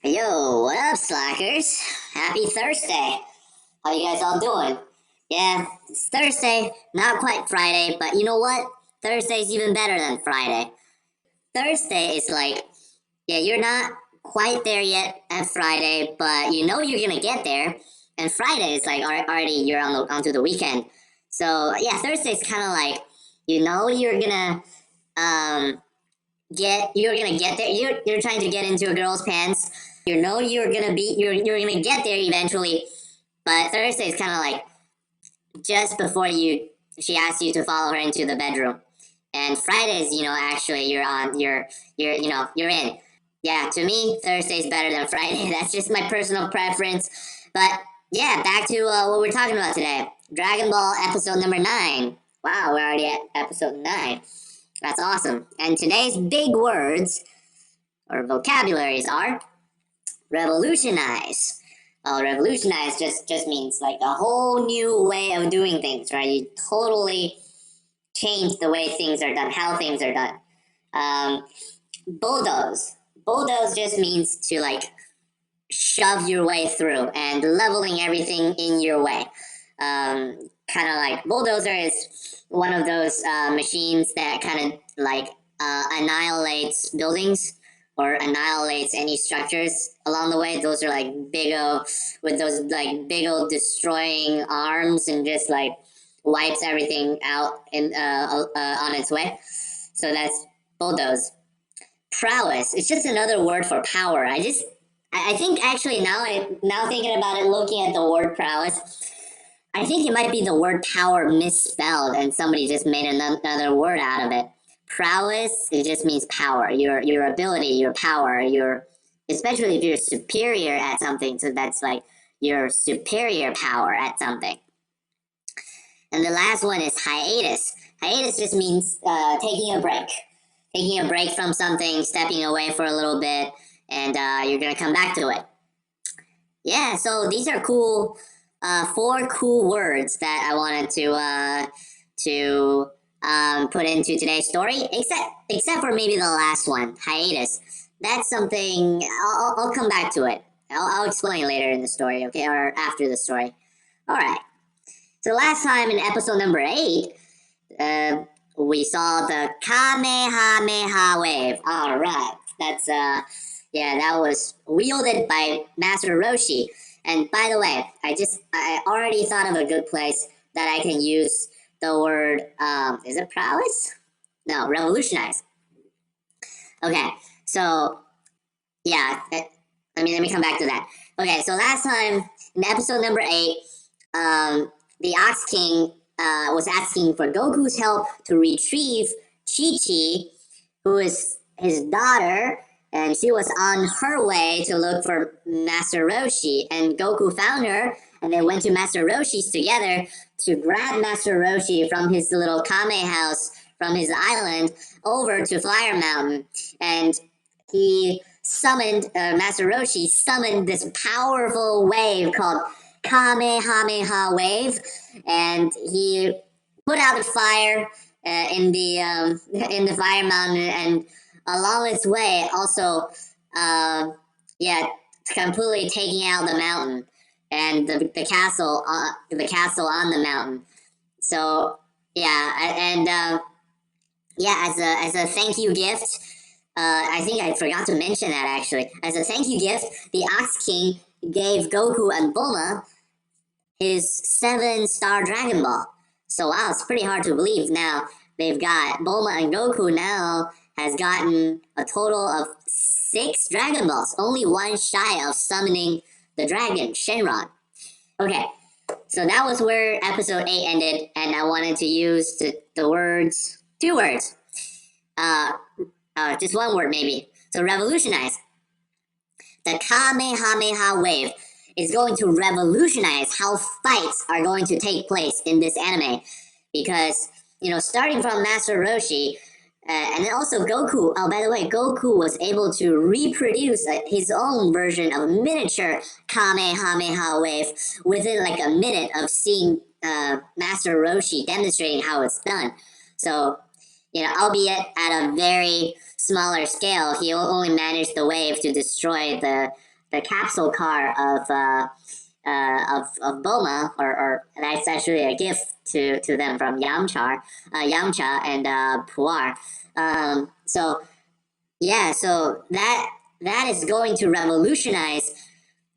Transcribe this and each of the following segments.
Yo, what up, slackers? Happy Thursday. How you guys all doing? Yeah, it's Thursday, not quite Friday, but you know what? Thursday's even better than Friday. Thursday is like, yeah, you're not quite there yet at Friday, but you know you're gonna get there. And Friday is like already you're onto the weekend. So yeah, Thursday's kind of like, you know you're gonna um you're gonna get there. You're trying to get into a girl's pants. You know you're gonna get there eventually. But Thursday is kind of like just before she asks you to follow her into the bedroom. And Fridays, actually you're in. Yeah, to me, Thursday's better than Friday. That's just my personal preference. But yeah, back to what we're talking about today. Dragon Ball episode number 9. Wow, we're already at episode 9. That's awesome. And today's big words or vocabularies are revolutionize. Well, revolutionize just means like a whole new way of doing things, right? You totally change the way things are done, how things are done. Bulldoze. Bulldoze just means to like shove your way through and leveling everything in your way. Kind of like bulldozer is one of those machines that kind of like annihilates buildings or annihilates any structures along the way. Those are like big old, with those like big old destroying arms and just like wipes everything out on its way. So that's bulldoze. Prowess. It's just another word for power. I think actually now thinking about it, looking at the word prowess, I think it might be the word power misspelled and somebody just made another word out of it. Prowess, it just means power, your ability, your power, especially if you're superior at something, so that's like your superior power at something. And the last one is hiatus. Hiatus just means taking a break. Taking a break from something, stepping away for a little bit, and you're gonna come back to it. Yeah, so these are cool, 4 cool words that I wanted to put into today's story, except for maybe the last one, hiatus. That's something I'll come back to it. I'll explain later in the story, okay, or after the story. All right. So last time in episode number 8, we saw the Kamehameha wave. All right, that's that was wielded by Master Roshi. And by the way, I already thought of a good place that I can use the word, is it prowess? No, revolutionize. Okay, so, yeah, let me come back to that. Okay, so last time, in episode number 8, the Ox King was asking for Goku's help to retrieve Chi-Chi, who is his daughter, and she was on her way to look for Master Roshi, and Goku found her, and they went to Master Roshi's together to grab Master Roshi from his little Kame house, from his island, over to Fire Mountain, and he summoned, Master Roshi summoned this powerful wave called Kamehameha wave, and he put out a fire in the Fire Mountain, and along its way, also, completely taking out the mountain and the castle on the mountain. So as a thank you gift, I think I forgot to mention that actually. As a thank you gift, the Ox King gave Goku and Bulma his 7-star Dragon Ball. So wow, it's pretty hard to believe. Now they've got Bulma and Goku now has gotten a total of 6 Dragon Balls, only one shy of summoning the dragon, Shenron. Okay, so that was where episode 8 ended, and I wanted to use the words, 2 words. Just one word maybe. So revolutionize. The Kamehameha wave is going to revolutionize how fights are going to take place in this anime. Because, starting from Master Roshi, and then also Goku. Oh, by the way, Goku was able to reproduce his own version of a miniature Kamehameha wave within like a minute of seeing Master Roshi demonstrating how it's done. So, albeit at a very smaller scale, he only managed the wave to destroy the the capsule car of Boma, or that's actually a gift to them from Yamcha and Puar. So yeah, so that is going to revolutionize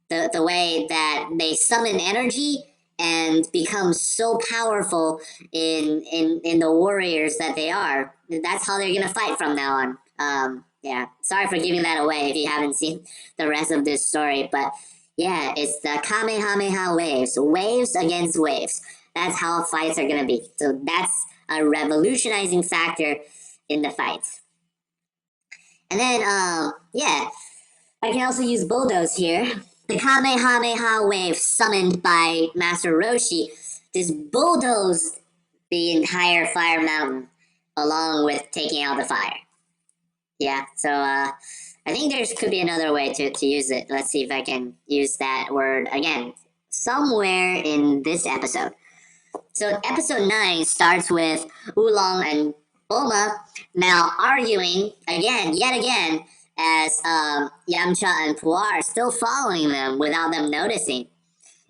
the way that they summon energy and become so powerful in the warriors that they are. That's how they're gonna fight from now on. Yeah, sorry for giving that away if you haven't seen the rest of this story, but yeah, it's the Kamehameha waves, waves against waves. That's how fights are gonna be. So that's a revolutionizing factor in the fights. And then, yeah, I can also use bulldoze here. The Kamehameha wave summoned by Master Roshi just bulldozed the entire fire mountain along with taking out the fire. Yeah, so I think there could be another way to use it. Let's see if I can use that word again somewhere in this episode. So episode 9 starts with Oolong and Bulma now arguing again, yet again, as Yamcha and Puar are still following them without them noticing.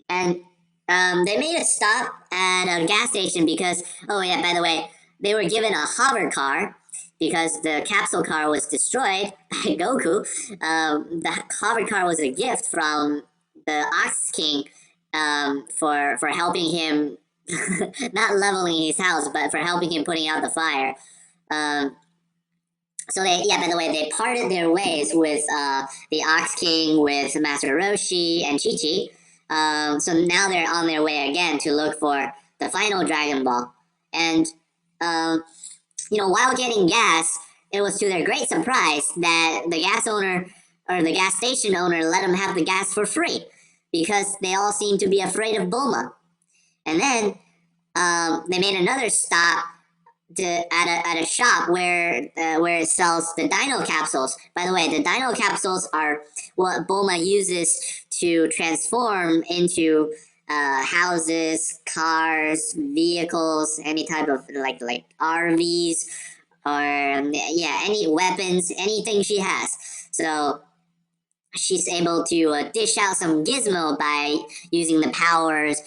And they made a stop at a gas station because, oh yeah, by the way, they were given a hover car because the capsule car was destroyed by Goku. The hover car was a gift from the Ox King for helping him, not leveling his house, but for helping him putting out the fire. So they, yeah, by the way, they parted their ways with the Ox King, with Master Roshi and Chi-Chi. So now they're on their way again to look for the final Dragon Ball. And, while getting gas, it was to their great surprise that the gas owner, or the gas station owner, let them have the gas for free. Because they all seemed to be afraid of Bulma. And then they made another stop at a shop where it sells the dino capsules. By the way, the dino capsules are what Bulma uses to transform into houses, cars, vehicles, any type of like RVs, or any weapons, anything she has. So she's able to dish out some gizmo by using the powers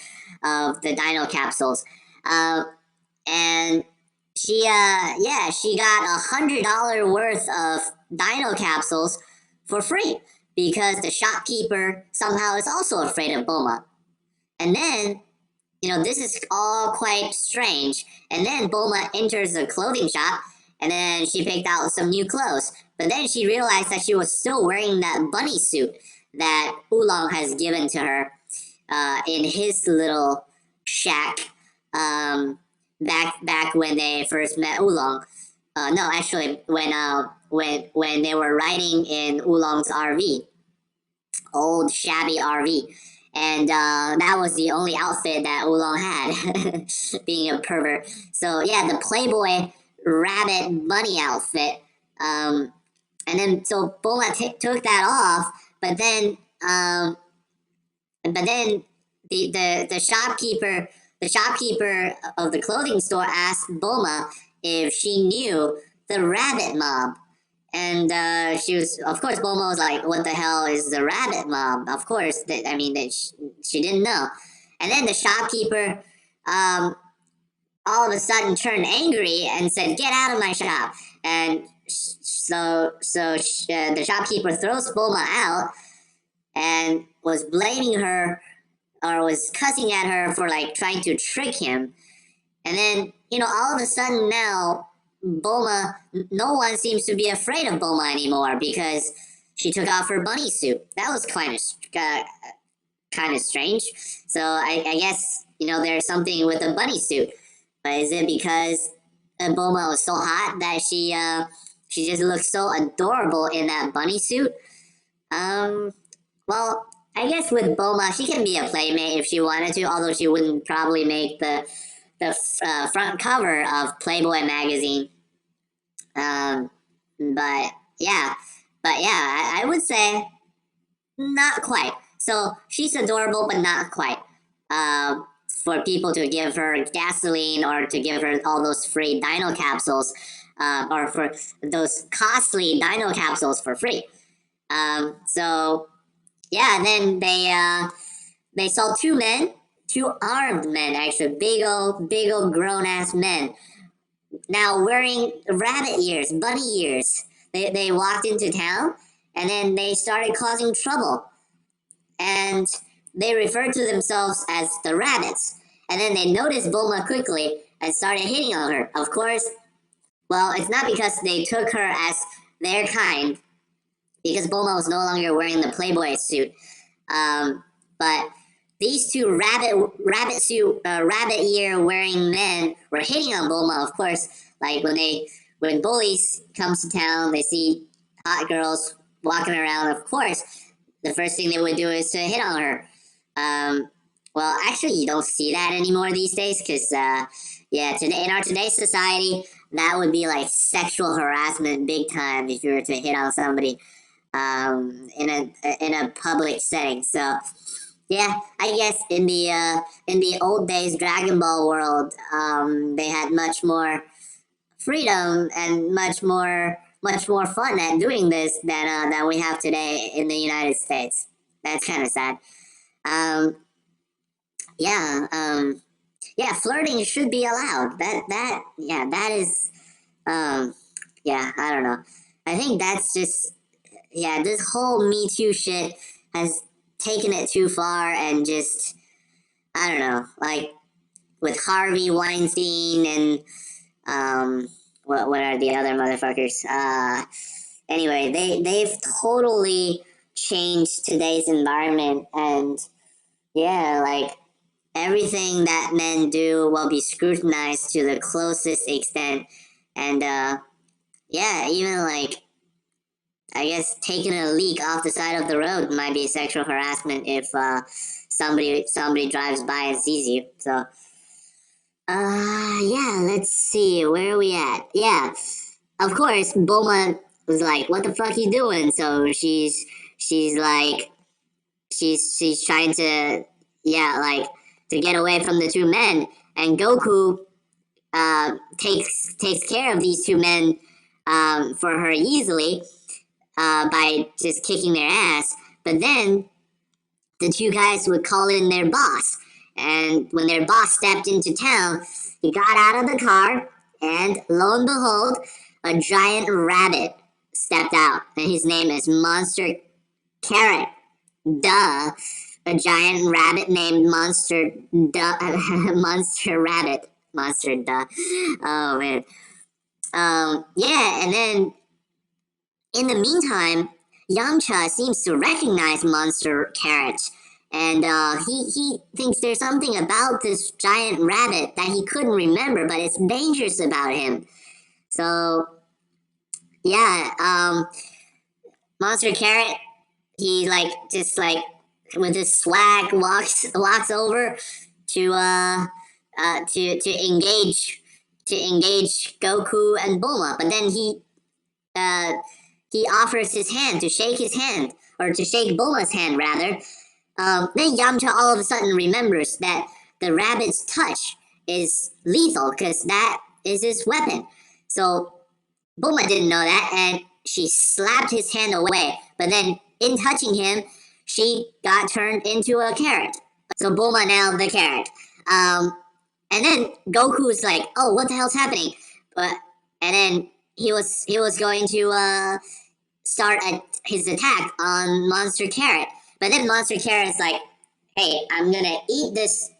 of the dino capsules. And she got $100 worth of dino capsules for free because the shopkeeper somehow is also afraid of Bulma. And then, this is all quite strange. And then Bulma enters the clothing shop and then she picked out some new clothes. But then she realized that she was still wearing that bunny suit that Oolong has given to her in his little shack back when they first met Oolong. No, actually, when they were riding in Oolong's RV, old shabby RV. And that was the only outfit that Oolong had, being a pervert. So yeah, the Playboy rabbit bunny outfit. And then so Bulma took that off, but then the shopkeeper of the clothing store asked Bulma if she knew the rabbit mob. And she was, of course, Bulma was like, what the hell is the rabbit mob? Of course, she didn't know. And then the shopkeeper all of a sudden turned angry and said, get out of my shop. And so the shopkeeper throws Bulma out and was blaming her, or was cussing at her for trying to trick him. And then, all of a sudden now, Bulma, no one seems to be afraid of Bulma anymore because she took off her bunny suit. That was kind of strange. So I guess, there's something with the bunny suit. But is it because Bulma was so hot that she just looked so adorable in that bunny suit? Well, I guess with Bulma, she can be a playmate if she wanted to, although she wouldn't probably make the front cover of Playboy magazine. But yeah, I would say not quite. So she's adorable, but not quite. For people to give her gasoline or to give her all those free dino capsules, or for those costly dino capsules for free. So yeah, and then they saw two armed men, actually, big old grown ass men, now wearing rabbit ears, bunny ears. They walked into town, and then they started causing trouble, and they referred to themselves as the rabbits. And then they noticed Bulma quickly and started hitting on her. Of course, well, it's not because they took her as their kind, because Bulma was no longer wearing the Playboy suit. But these two rabbit ear wearing men were hitting on Bulma. Of course, like when bullies comes to town, they see hot girls walking around. Of course, the first thing they would do is to hit on her. Well, actually, you don't see that anymore these days, because yeah, today in our today's society, that would be like sexual harassment big time if you were to hit on somebody in a public setting. So yeah, I guess in the old days Dragon Ball world, they had much more freedom and much more fun at doing this than we have today in the United States. That's kind of sad. Um, yeah, yeah, flirting should be allowed. That is, um, yeah, I don't know. I think that's just, yeah, this whole Me Too shit has taken it too far, and just, I don't know, like with Harvey Weinstein and what are the other motherfuckers? Anyway, they've totally changed today's environment, and yeah, like everything that men do will be scrutinized to the closest extent, and yeah, even like, I guess taking a leak off the side of the road might be sexual harassment if somebody drives by and sees you. So yeah, let's see, where are we at? Yeah, of course, Bulma was like, "What the fuck you doing?" So she's like, she's trying to, yeah, like to get away from the two men, and Goku takes care of these two men for her easily by just kicking their ass. But then the two guys would call in their boss, and when their boss stepped into town, he got out of the car, and lo and behold, a giant rabbit stepped out, and his name is Monster Carrot. Duh. A giant rabbit named Monster Duh. Monster Rabbit. Monster Duh. Oh man. Yeah, and then in the meantime, Yamcha seems to recognize Monster Carrot, and he thinks there's something about this giant rabbit that he couldn't remember, but it's dangerous about him. So yeah, Monster Carrot, he like just like with his swag walks over to to engage Goku and Bulma, but then he offers his hand to shake his hand, or to shake Bulma's hand rather. Then Yamcha all of a sudden remembers that the rabbit's touch is lethal, because that is his weapon. So Bulma didn't know that, and she slapped his hand away. But then, in touching him, she got turned into a carrot. So Bulma now the carrot. And then Goku's like, "Oh, what the hell's happening?" But and then he was going to start his attack on Monster Carrot. But then Monster Carrot's like, "Hey, I'm gonna eat this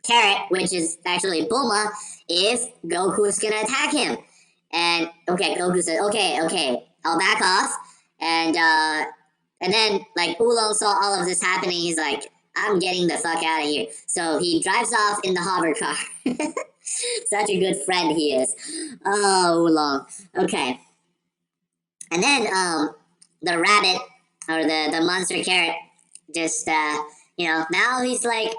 carrot," which is actually Bulma, if Goku's gonna attack him. And okay, Goku said, okay, I'll back off. And then like Oolong saw all of this happening, he's like, "I'm getting the fuck out of here." So he drives off in the hover car. Such a good friend he is. Oh, Oolong. Okay. And then the rabbit, or the monster carrot, just now he's like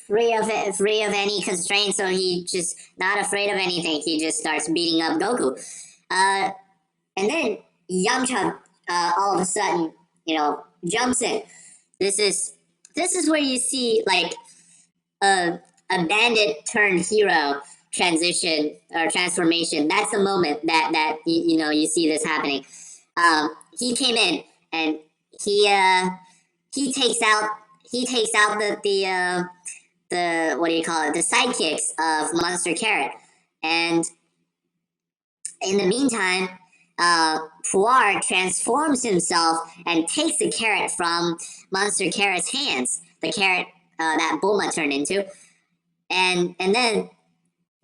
free of any constraints, so he just not afraid of anything. He just starts beating up Goku. And then Yamcha all of a sudden, jumps in. This is where you see like a bandit turned hero transition or transformation. That's the moment that you see this happening. He came in, and he he takes out the what do you call it, the sidekicks of Monster Carrot. And in the meantime, Puar transforms himself and takes the carrot from Monster Carrot's hands, the carrot that Bulma turned into. And then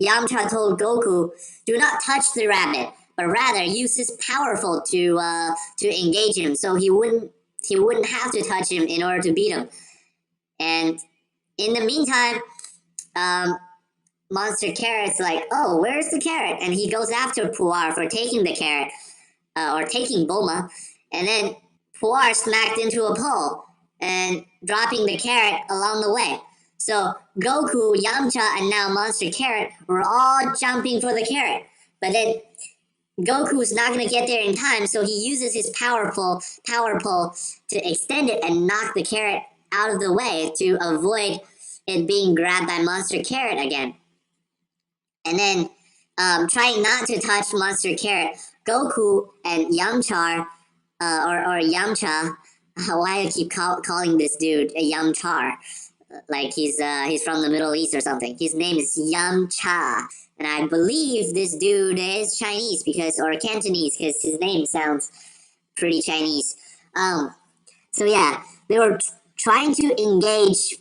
Yamcha told Goku, "Do not touch the rabbit, but rather use his powerful to engage him, so he wouldn't have to touch him in order to beat him." And in the meantime, Monster Carrot's like, "Oh, where's the carrot?" And he goes after Puar for taking the carrot, or taking Bulma. And then Puar smacked into a pole and dropping the carrot along the way. So Goku, Yamcha, and now Monster Carrot were all jumping for the carrot. But then Goku's not going to get there in time, so he uses his power pole to extend it and knock the carrot out of the way to avoid it being grabbed by Monster Carrot again. And then, trying not to touch Monster Carrot, Goku and Yamcha, or Yamcha, why I keep calling this dude a Yamcha, like he's from the Middle East or something. His name is Yamcha, and I believe this dude is Chinese or Cantonese, because his name sounds pretty Chinese. So yeah, they were trying to engage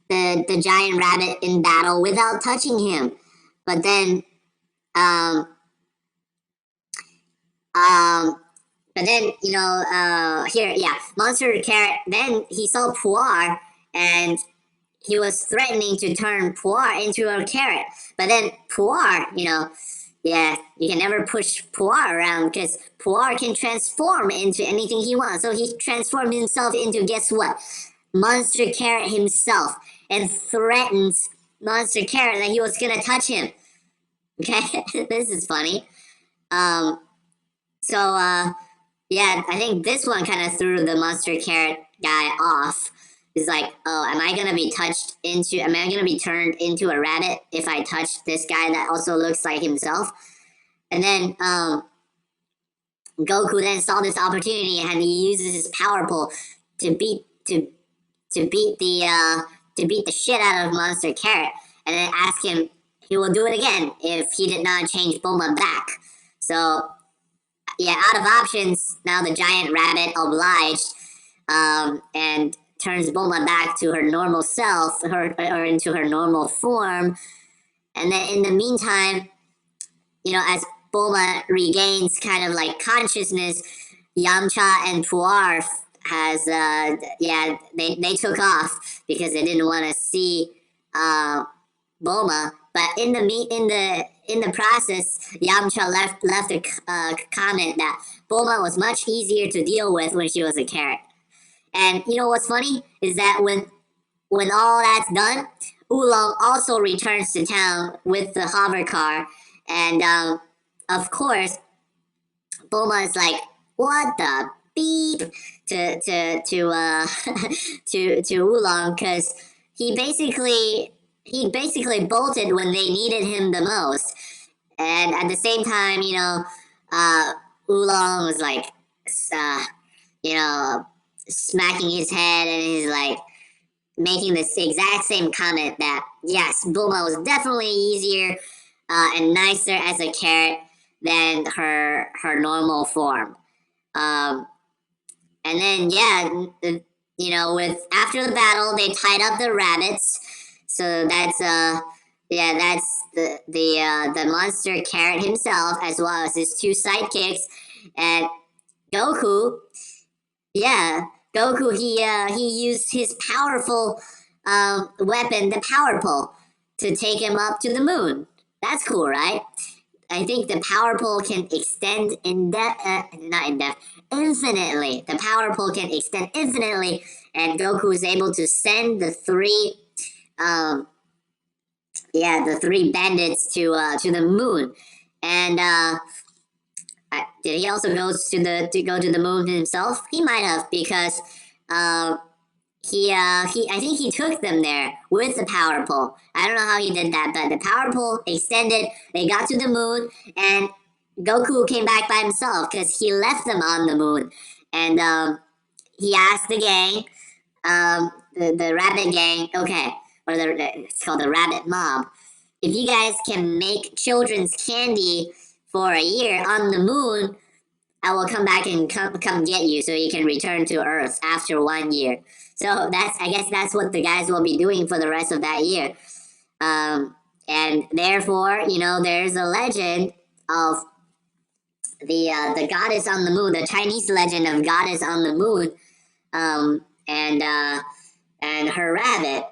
the giant rabbit in battle without touching him. But then, Monster Carrot, then he saw Puar, and he was threatening to turn Puar into a carrot. But then Puar, you can never push Puar around, because Puar can transform into anything he wants. So he transformed himself into, guess what? Monster Carrot himself, and threatens Monster Carrot that he was gonna touch him. Okay, this is funny. Yeah, I think this one kind of threw the Monster Carrot guy off. He's like, oh, am I gonna be turned into a rabbit if I touch this guy that also looks like himself? And then, Goku then saw this opportunity, and he uses his power pole to beat the shit out of Monster Carrot, and then ask him he will do it again if he did not change Bulma back. So yeah, out of options, now the giant rabbit obliged, and turns Bulma back to her normal self, or into her normal form. And then in the meantime, as Bulma regains kind of like consciousness, Yamcha and Puar they took off because they didn't want to see Bulma. But in the process, Yamcha left a comment that Bulma was much easier to deal with when she was a carrot. And you know what's funny is that when all that's done, Oolong also returns to town with the hover car, and of course, Bulma is like, "What the beep?" to Oolong, because he basically bolted when they needed him the most, and at the same time, Oolong was like, smacking his head, and he's like making this exact same comment that yes, Bulma was definitely easier and nicer as a carrot than her normal form. And then with after the battle, they tied up the rabbits. So that's the Monster Carrot himself, as well as his two sidekicks, and Goku. Yeah, Goku. He used his powerful weapon, the power pole, to take him up to the moon. That's cool, right? I think the power pole can extend infinitely. The power pole can extend infinitely, and Goku is able to send the three bandits to the moon. And did he also go to the moon himself? He might have, because I think he took them there with the power pole. I don't know how he did that, but the power pole extended, they got to the moon, and Goku came back by himself because he left them on the moon. And he asked the gang, the rabbit gang, okay, or it's called the rabbit mob. If you guys can make children's candy for a year on the moon, I will come back and come get you so you can return to Earth after 1 year. So I guess that's what the guys will be doing for the rest of that year. And therefore, there's a legend of the goddess on the moon, the Chinese legend of goddess on the moon, and her rabbit.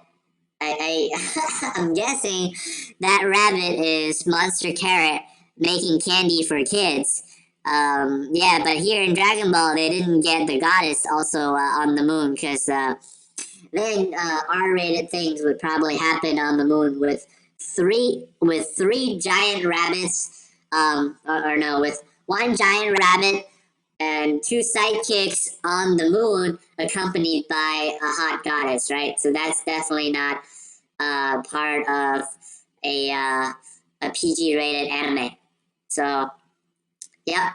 I'm guessing that rabbit is Monster Carrot making candy for kids. Yeah, but here in Dragon Ball, they didn't get the goddess also on the moon, because then R-rated things would probably happen on the moon with three giant rabbits, or no, with one giant rabbit and two sidekicks on the moon, accompanied by a hot goddess, right? So that's definitely not part of a PG-rated anime. So, yeah,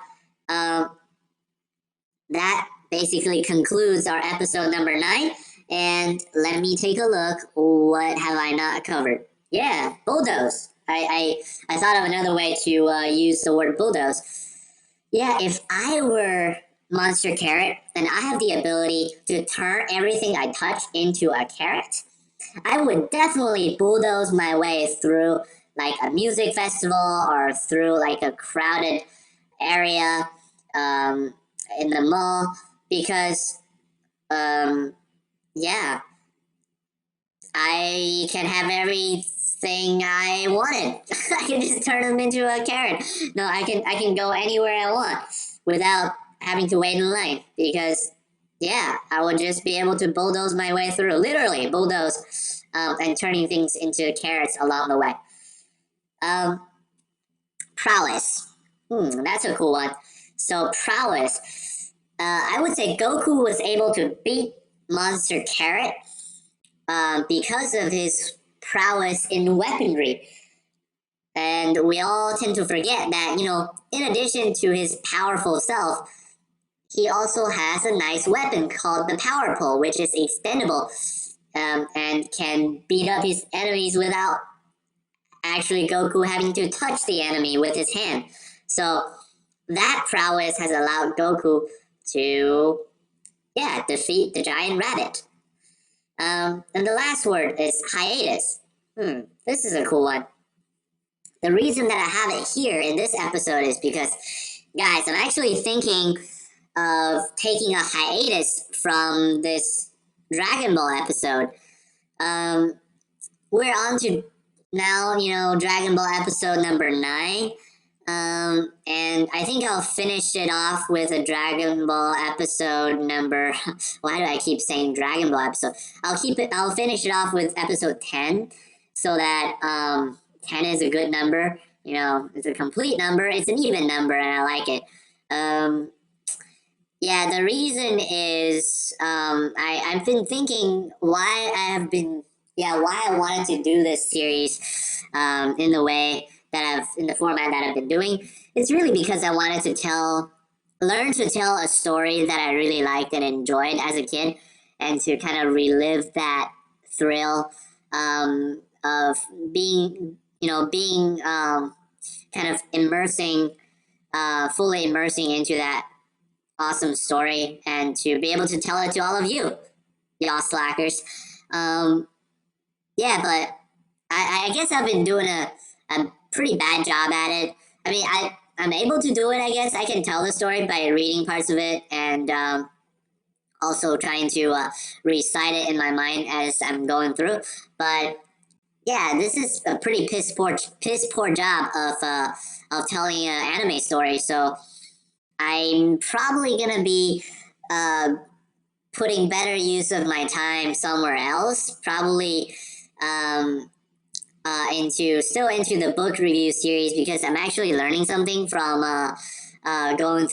that basically concludes our episode number 9. And let me take a look. What have I not covered? Yeah, bulldoze. I thought of another way to use the word bulldoze. Yeah, if I were Monster Carrot and I have the ability to turn everything I touch into a carrot, I would definitely bulldoze my way through like a music festival or through like a crowded area in the mall, because yeah, I can have everything I wanted. I can just turn them into a carrot. No, I can go anywhere I want without having to wait in line, because yeah, I would just be able to bulldoze my way through, literally bulldoze, and turning things into carrots along the way. Prowess. That's a cool one. So prowess, I would say Goku was able to beat Monster Carrot because of his prowess in weaponry. And we all tend to forget that, in addition to his powerful self, he also has a nice weapon called the Power Pole, which is extendable and can beat up his enemies without actually Goku having to touch the enemy with his hand. So that prowess has allowed Goku to, defeat the giant rabbit. And the last word is hiatus. This is a cool one. The reason that I have it here in this episode is because, guys, I'm actually thinking of taking a hiatus from this Dragon Ball episode. We're on to now, Dragon Ball episode number 9. And I think I'll finish it off with a Dragon Ball episode number. Why do I keep saying Dragon Ball episode? I'll finish it off with episode 10, so that 10 is a good number. It's a complete number. It's an even number, and I like it. Yeah, the reason is I've been thinking why I wanted to do this series in the format that I've been doing. It's really because I wanted to learn to tell a story that I really liked and enjoyed as a kid, and to kind of relive that thrill of being kind of fully immersing into that awesome story, and to be able to tell it to all of you, y'all slackers. Yeah, but I guess I've been doing a pretty bad job at it. I mean, I'm able to do it, I guess. I can tell the story by reading parts of it, and also trying to recite it in my mind as I'm going through. But yeah, this is a pretty piss poor job of telling an anime story. So I'm probably gonna be putting better use of my time somewhere else. Probably into the book review series, because I'm actually learning something from going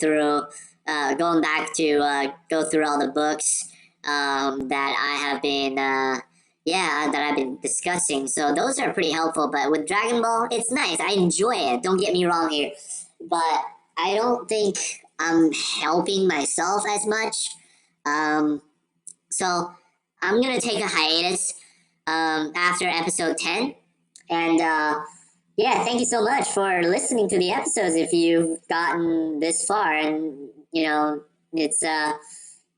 back to go through all the books that I have been that I've been discussing. So those are pretty helpful. But with Dragon Ball, it's nice. I enjoy it. Don't get me wrong here, but I don't think I'm helping myself as much. So I'm gonna take a hiatus after episode 10, and yeah, thank you so much for listening to the episodes. If you've gotten this far, and it's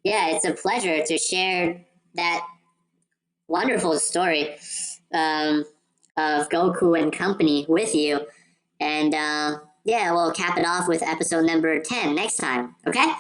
yeah, it's a pleasure to share that wonderful story um, of Goku and company with you. And yeah, we'll cap it off with episode number 10 next time. Okay?